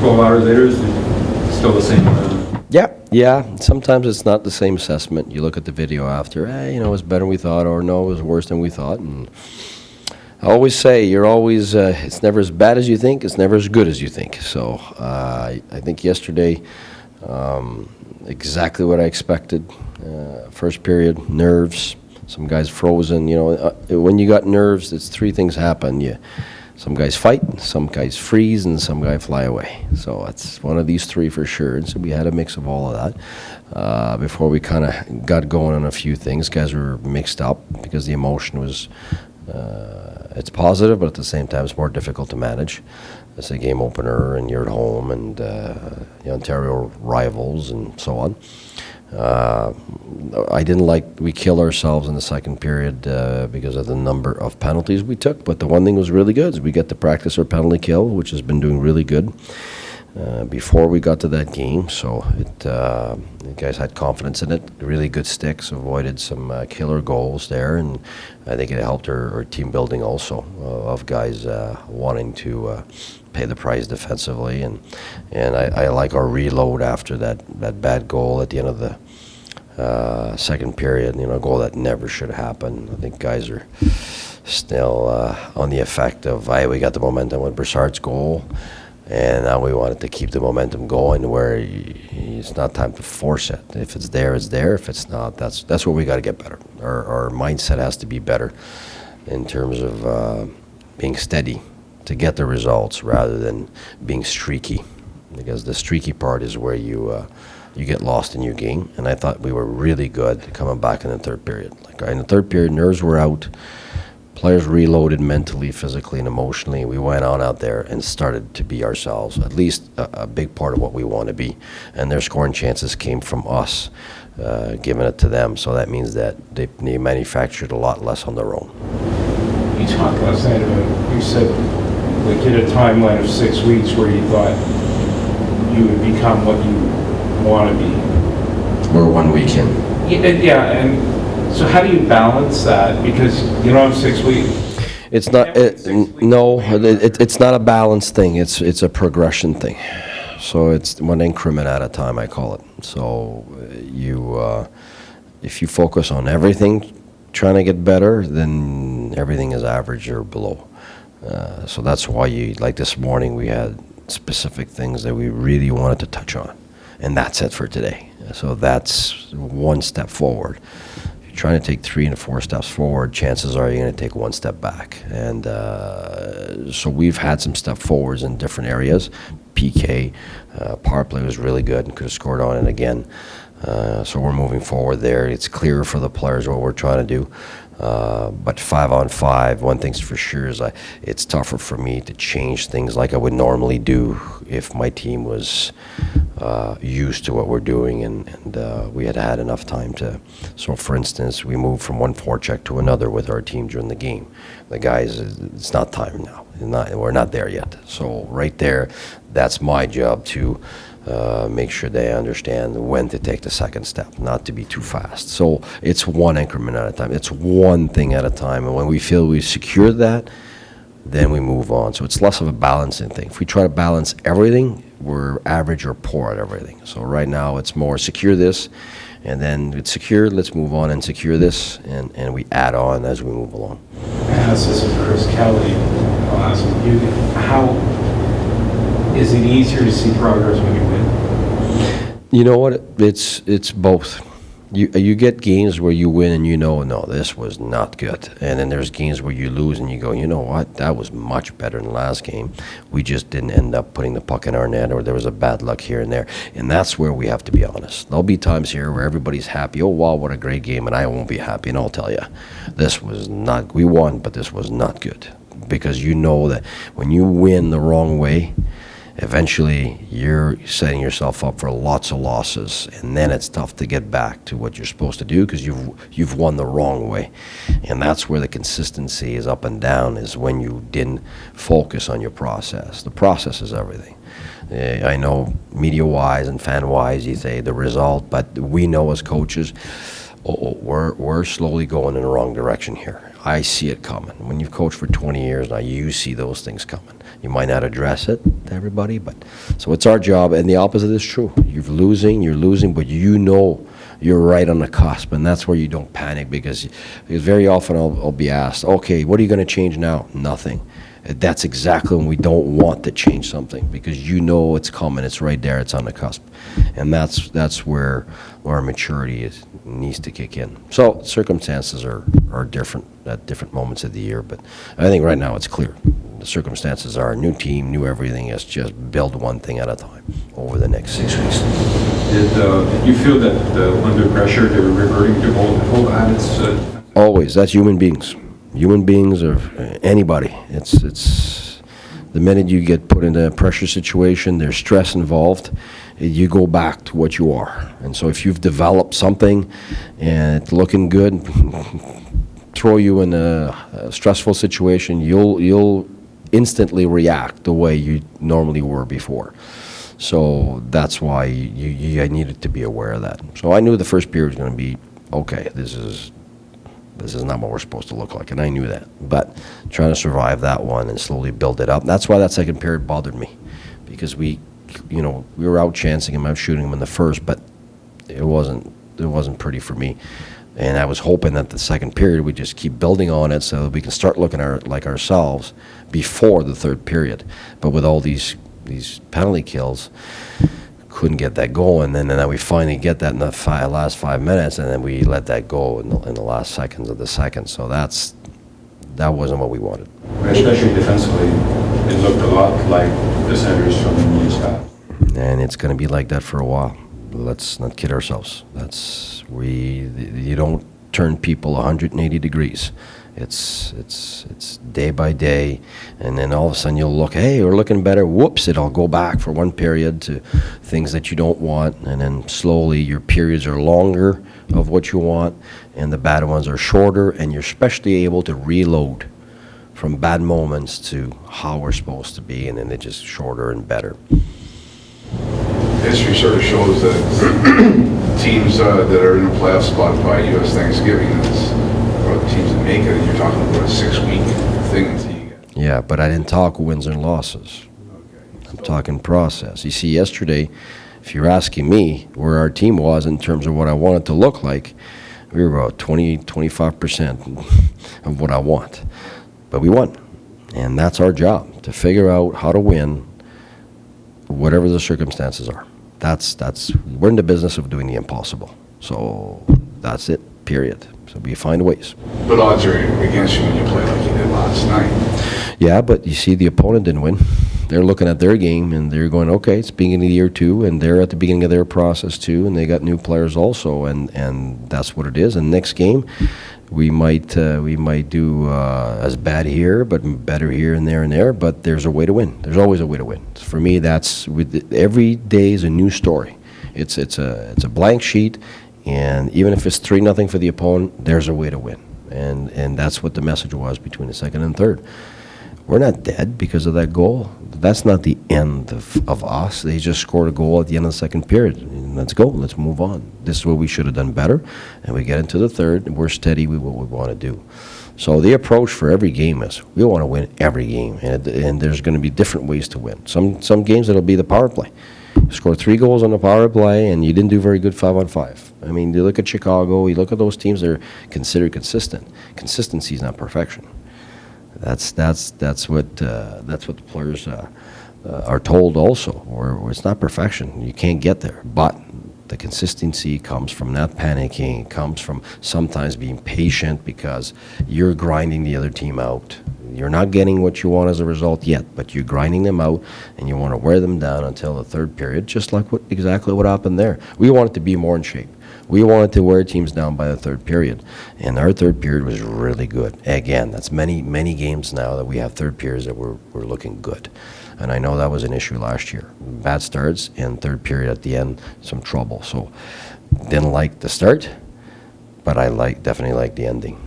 12 hours later, is it still the same? Yeah. Sometimes it's not the same assessment. You look at the video after, it was better than we thought, or no, it was worse than we thought. And I always say, it's never as bad as you think, it's never as good as you think. So I think yesterday, exactly what I expected. First period, nerves, some guys frozen. When you got nerves, it's three things happen. Some guys fight, some guys freeze, and some guys fly away. So it's one of these three for sure. And so we had a mix of all of that before we kind of got going on a few things. Guys were mixed up because the emotion was, it's positive, but at the same time it's more difficult to manage. It's a game opener, and you're at home, and the Ontario rivals, and so on. I didn't like we killed ourselves in the second period because of the number of penalties we took. But the one thing was really good is we got to practice our penalty kill, which has been doing really good before we got to that game. So the guys had confidence in it. Really good sticks, avoided some killer goals there, and I think it helped our team building also of guys wanting to pay the price defensively, and I like our reload after that bad goal at the end of the second period. A goal that never should happen. I think guys are still on the effect of we got the momentum with Brassard's goal, and now we wanted to keep the momentum going where it's not time to force it. If it's there, it's there. If it's not, that's where we got to get better. Our mindset has to be better in terms of being steady to get the results rather than being streaky, because the streaky part is where you get lost in your game. And I thought we were really good coming back in the third period. Like in the third period, nerves were out, players reloaded mentally, physically, and emotionally. We went on out there and started to be ourselves, at least a big part of what we want to be. And their scoring chances came from us, giving it to them. So that means that they manufactured a lot less on their own. You talked last night about, you said, like, you had a timeline of 6 weeks where you thought you would become what you want to be. We're 1 week in. Yeah, and so how do you balance that? Because you don't have 6 weeks. It's not. It's not a balance thing. It's a progression thing. So it's one increment at a time, I call it. So if you focus on everything, trying to get better, then everything is average or below. So that's why like this morning, we had specific things that we really wanted to touch on, and that's it for today. So that's one step forward. If you're trying to take 3 and 4 steps forward, chances are you're going to take 1 step back. And so we've had some step forwards in different areas. PK, power play was really good and could have scored on it again. So we're moving forward there. It's clearer for the players what we're trying to do. But 5-on-5, one thing's for sure is it's tougher for me to change things like I would normally do if my team was used to what we're doing and we had enough time to. So, for instance, we moved from one forecheck to another with our team during the game. The guys, it's not time now. We're not there yet. So right there, that's my job to make sure they understand when to take the second step, not to be too fast. So it's one increment at a time. It's one thing at a time. And when we feel we've secured that, then we move on. So it's less of a balancing thing. If we try to balance everything, we're average or poor at everything. So right now it's more secure this, and then it's secured, let's move on and secure this, and we add on as we move along. This is Chris Kelly. I'll ask you, how is it easier to see progress when you win? You know what? It's both. You get games where you win and no, this was not good. And then there's games where you lose and you go, you know what? That was much better than the last game. We just didn't end up putting the puck in our net, or there was a bad luck here and there. And that's where we have to be honest. There'll be times here where everybody's happy. Oh, wow, what a great game. And I won't be happy. And I'll tell you, this was not, we won, but this was not good. Because you know that when you win the wrong way, eventually you're setting yourself up for lots of losses, and then it's tough to get back to what you're supposed to do because you've won the wrong way. And that's where the consistency is up and down, is when you didn't focus on your process. The process is everything. I know media-wise and fan-wise you say the result, but we know as coaches, we're slowly going in the wrong direction here. I see it coming. When you've coached for 20 years now, you see those things coming. You might not address it to everybody, but so it's our job. And the opposite is true. You're losing, but you know you're right on the cusp, and that's where you don't panic because very often I'll be asked, okay, what are you going to change now? Nothing. That's exactly when we don't want to change something because you know it's coming. It's right there. It's on the cusp, and that's where our maturity needs to kick in. So circumstances are different at different moments of the year, but I think right now it's clear. The circumstances are new team, new everything. It's just build one thing at a time over the next 6 weeks. Did you feel that under pressure they were reverting to old habits? Always. That's human beings. Human beings or anybody. It's the minute you get put in a pressure situation, there's stress involved, you go back to what you are. And so if you've developed something and it's looking good, throw you in a stressful situation, you'll instantly react the way you normally were before. So that's why I needed to be aware of that. So I knew the first period was going to be, okay, this is not what we're supposed to look like, and I knew that. But trying to survive that one and slowly build it up. That's why that second period bothered me, because we were out chancing him, out shooting him in the first, but it wasn't pretty for me. And I was hoping that the second period we just keep building on it so that we can start looking like ourselves before the third period. But with all these penalty kills, couldn't get that going, and then we finally get that in the last 5 minutes, and then we let that go in the last seconds of the second. So that wasn't what we wanted. Especially defensively, it looked a lot like the Senators from the years past. And it's going to be like that for a while. Let's not kid ourselves. You don't turn people 180 degrees. It's day by day, and then all of a sudden you'll look, hey, we're looking better. Whoops, it'll go back for one period to things that you don't want, and then slowly your periods are longer of what you want, and the bad ones are shorter, and you're especially able to reload from bad moments to how we're supposed to be, and then they're just shorter and better. History sort of shows that teams that are in a playoff spot by U.S. Thanksgiving, or the teams that make it, you're talking about a 6-week thing until you get. Yeah, but I didn't talk wins and losses. Okay. I'm talking process. You see, yesterday, if you're asking me where our team was in terms of what I wanted to look like, we were about 25% of what I want. But we won. And that's our job, to figure out how to win whatever the circumstances are. We're in the business of doing the impossible. So that's it, period. So we find ways. But odds are against you when you play like you did last night. Yeah, but you see, the opponent didn't win. They're looking at their game, and they're going, okay, it's beginning of the year too, and they're at the beginning of their process too, and they got new players also, and that's what it is. And next game, we might do as bad here, but better here and there, but there's a way to win. There's always a way to win. For me, that's every day is a new story. It's a blank sheet, and even if it's 3-0 for the opponent, there's a way to win. And that's what the message was between the second and third. We're not dead because of that goal. That's not the end of us. They just scored a goal at the end of the second period. Let's go. Let's move on. This is what we should have done better. And we get into the third, and we're steady with what we want to do. So the approach for every game is we want to win every game. And there's going to be different ways to win. Some games it'll be the power play. You score 3 goals on the power play, and you didn't do very good 5-on-5. I mean, you look at Chicago, you look at those teams that are considered consistent. Consistency is not perfection. That's what the players are told also. Or it's not perfection. You can't get there, but the consistency comes from not panicking. It comes from sometimes being patient because you're grinding the other team out. You're not getting what you want as a result yet, but you're grinding them out, and you want to wear them down until the third period, just like exactly what happened there. We wanted to be more in shape. We wanted to wear teams down by the third period, and our third period was really good. Again, that's many games now that we have third periods that we're looking good. And I know that was an issue last year. Bad starts, and third period at the end, some trouble. So didn't like the start, but I definitely like the ending.